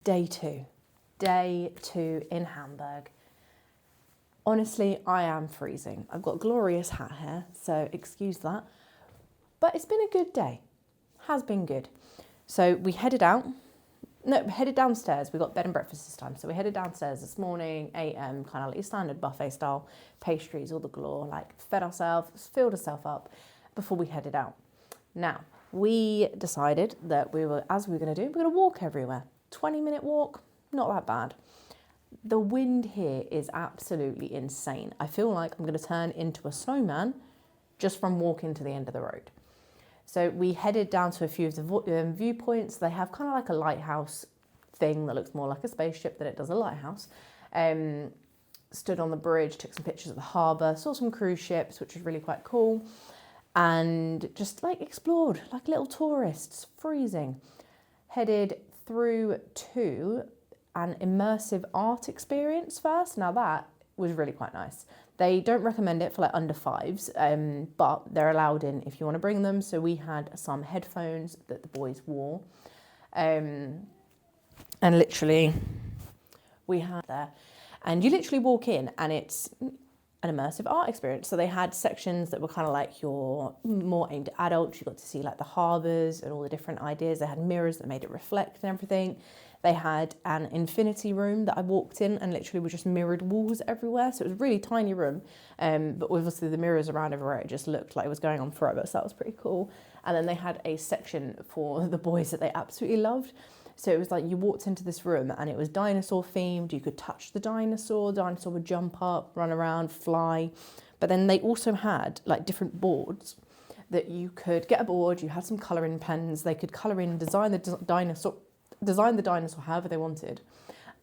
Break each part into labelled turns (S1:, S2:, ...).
S1: Day two in Hamburg. Honestly, I am freezing. I've got a glorious hat here, so excuse that. But it's been a good day. Has been good. So we headed downstairs. We got bed and breakfast this time. So we headed downstairs this morning, 8 a.m, kind of like standard buffet style, pastries, all the galore, like fed ourselves, filled ourselves up before we headed out. Now, we decided that we were going to walk everywhere. 20-minute walk, not that bad. The wind here is absolutely insane. I feel like I'm going to turn into a snowman just from walking to the end of the road. So we headed down to a few of the viewpoints. They have kind of like a lighthouse thing that looks more like a spaceship than it does a lighthouse. Stood on the bridge, took some pictures of the harbour, saw some cruise ships, which was really quite cool. And just like explored like little tourists, freezing. Headed through to an immersive art experience first. Now that was really quite nice. They don't recommend it for like under fives, but they're allowed in if you want to bring them. So we had some headphones that the boys wore. And literally we had there. And you literally walk in and it's an immersive art experience. So they had sections that were kind of like your more aimed at adults. You got to see like the harbours and all the different ideas. They had mirrors that made it reflect and everything. They had an infinity room that I walked in and literally were just mirrored walls everywhere. So it was a really tiny room, but obviously the mirrors around everywhere, it just looked like it was going on forever. So that was pretty cool. And then they had a section for the boys that they absolutely loved. So it was like you walked into this room and it was dinosaur themed. You could touch the dinosaur would jump up, run around, fly. But then they also had like different boards that you could get a board. You had some colouring pens. They could colour in, design the dinosaur however they wanted,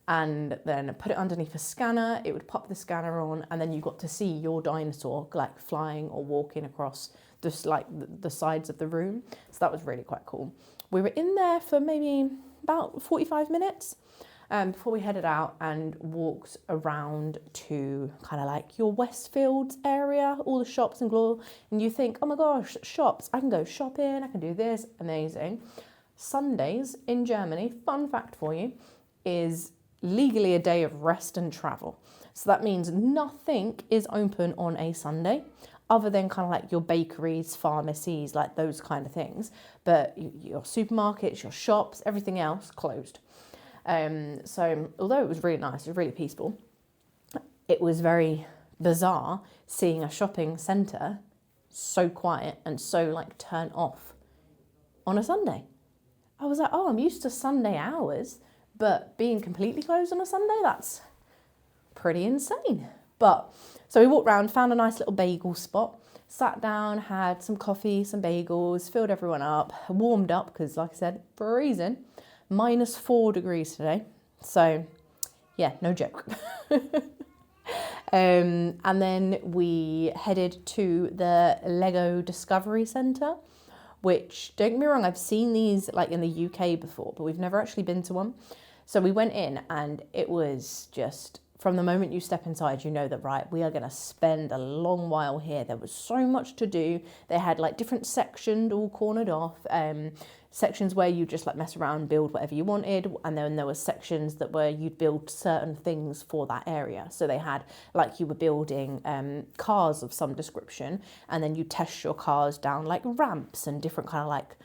S1: and then put it underneath a scanner. It would pop the scanner on, and then you got to see your dinosaur like flying or walking across just like the sides of the room. So that was really quite cool. We were in there for maybe about 45 minutes before we headed out and walked around to kind of like your Westfields area, all the shops and galore. And you think, oh my gosh, shops, I can go shopping, I can do this, amazing. Sundays in Germany, fun fact for you, is legally a day of rest and travel. So that means nothing is open on a Sunday other than kind of like your bakeries, pharmacies, like those kind of things. But your supermarkets, your shops, everything else closed. So although it was really nice, it was really peaceful, it was very bizarre seeing a shopping centre so quiet and so like turned off on a Sunday. I was like, oh, I'm used to Sunday hours, but being completely closed on a Sunday, that's pretty insane. But so we walked around, found a nice little bagel spot, sat down, had some coffee, some bagels, filled everyone up, warmed up because, like I said, freezing. -4 degrees today. So, yeah, no joke. And then we headed to the Lego Discovery Centre, which, don't get me wrong, I've seen these like in the UK before, but we've never actually been to one. So we went in and it was just, from the moment you step inside, you know that, right, we are going to spend a long while here. There was so much to do. They had like different sections all cornered off, sections where you just like mess around, build whatever you wanted. And then there were sections that where you'd build certain things for that area. So they had like you were building cars of some description, and then you test your cars down like ramps and different kind of like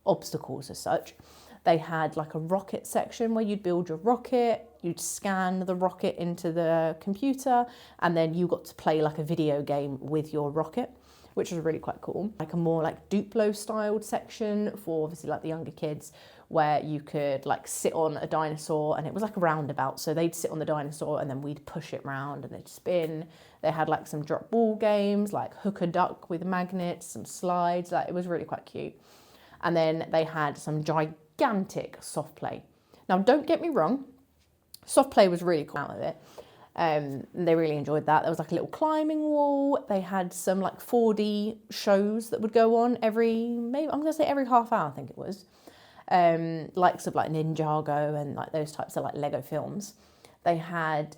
S1: obstacles as such. They had like a rocket section where you'd build your rocket, you'd scan the rocket into the computer, and then you got to play like a video game with your rocket, which was really quite cool. Like a more like Duplo styled section for obviously like the younger kids, where you could like sit on a dinosaur and it was like a roundabout. So they'd sit on the dinosaur and then we'd push it round and it'd spin. They had like some drop ball games, like hook a duck with magnets, some slides, like it was really quite cute. And then they had some gigantic soft play. Now, don't get me wrong, soft play was really cool out of it. They really enjoyed that. There was like a little climbing wall. They had some like 4D shows that would go on maybe I'm gonna say every half hour, I think it was. Likes of like Ninjago and like those types of like Lego films. they had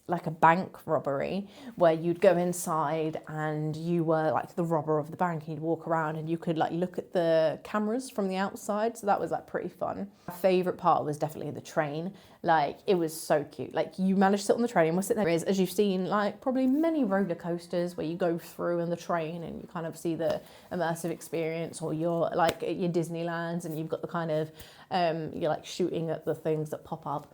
S1: like a bank robbery where you'd go inside and you were like the robber of the bank, and you'd walk around and you could like look at the cameras from the outside. So that was like pretty fun. My favourite part was definitely the train. Like, it was so cute. Like, you managed to sit on the train, and we're sitting there, as you've seen, like probably many roller coasters where you go through in the train and you kind of see the immersive experience, or you're like at your Disneylands and you've got the kind of, you're like shooting at the things that pop up.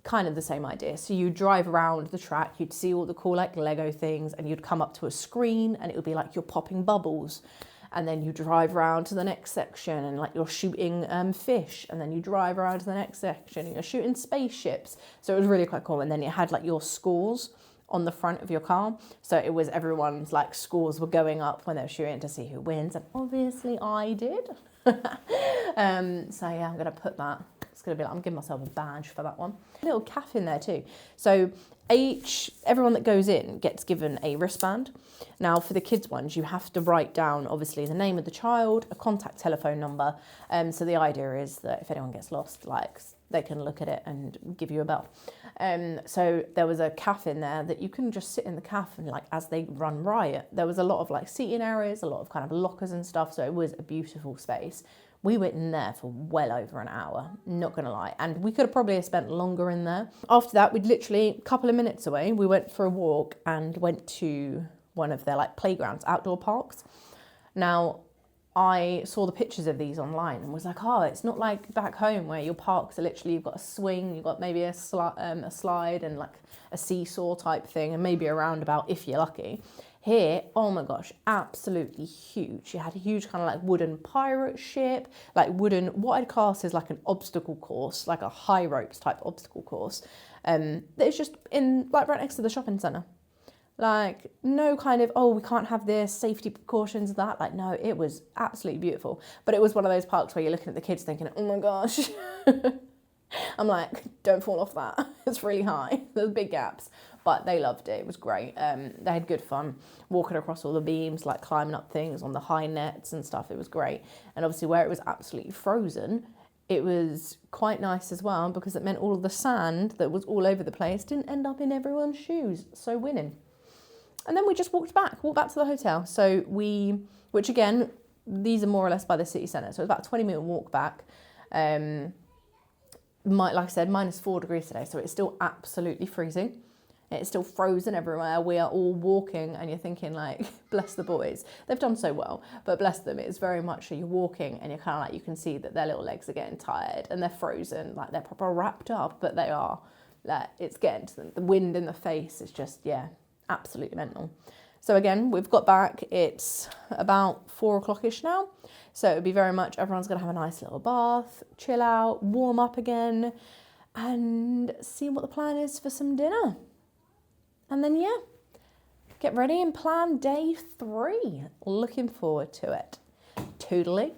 S1: Kind of the same idea. So you drive around the track, you'd see all the cool like Lego things, and you'd come up to a screen and it would be like you're popping bubbles, and then you drive around to the next section and like you're shooting fish, and then you drive around to the next section and you're shooting spaceships. So it was really quite cool. And then it had like your scores on the front of your car, so it was everyone's like scores were going up when they were shooting to see who wins, and obviously I did. So yeah, I'm gonna put that. It's gonna be like, I'm giving myself a badge for that one. A little cafe in there too. So everyone that goes in gets given a wristband. Now for the kids ones, you have to write down obviously the name of the child, a contact telephone number. So the idea is that if anyone gets lost, like they can look at it and give you a bell. So there was a cafe in there that you can just sit in the cafe, and like as they run riot, there was a lot of like seating areas, a lot of kind of lockers and stuff. So it was a beautiful space. We were in there for well over an hour, not gonna lie. And we could have probably spent longer in there. After that, we'd literally, a couple of minutes away, we went for a walk and went to one of their like playgrounds, outdoor parks. Now, I saw the pictures of these online and was like, oh, it's not like back home where your parks are literally, you've got a swing, you've got maybe a slide and like a seesaw type thing, and maybe a roundabout if you're lucky. Here, oh my gosh, absolutely huge. You had a huge kind of like wooden pirate ship, like wooden, what I'd class as like an obstacle course, like a high ropes type obstacle course. That is just in like right next to the shopping centre. Like no kind of, oh, we can't have this, safety precautions, that. Like no, it was absolutely beautiful. But it was one of those parks where you're looking at the kids thinking, oh my gosh. I'm like, don't fall off that. It's really high. There's big gaps. But they loved it. It was great. They had good fun walking across all the beams, like climbing up things on the high nets and stuff. It was great. And obviously where it was absolutely frozen, it was quite nice as well, because it meant all of the sand that was all over the place didn't end up in everyone's shoes. So winning. And then we just walked back to the hotel. So which again, these are more or less by the city centre. So it was about a 20-minute walk back. Like I said, -4 degrees today. So it's still absolutely freezing. It's still frozen everywhere. We are all walking and you're thinking like, bless the boys. They've done so well, but bless them. It's very much you're walking and you're kind of like, you can see that their little legs are getting tired and they're frozen, like they're proper wrapped up, but they are, like, it's getting to them. The wind in the face is just, yeah, absolutely mental. So again, we've got back, it's about 4 o'clock-ish now. So it would be very much, everyone's gonna have a nice little bath, chill out, warm up again, and see what the plan is for some dinner. And then, yeah, get ready and plan day 3. Looking forward to it. Toodaloo.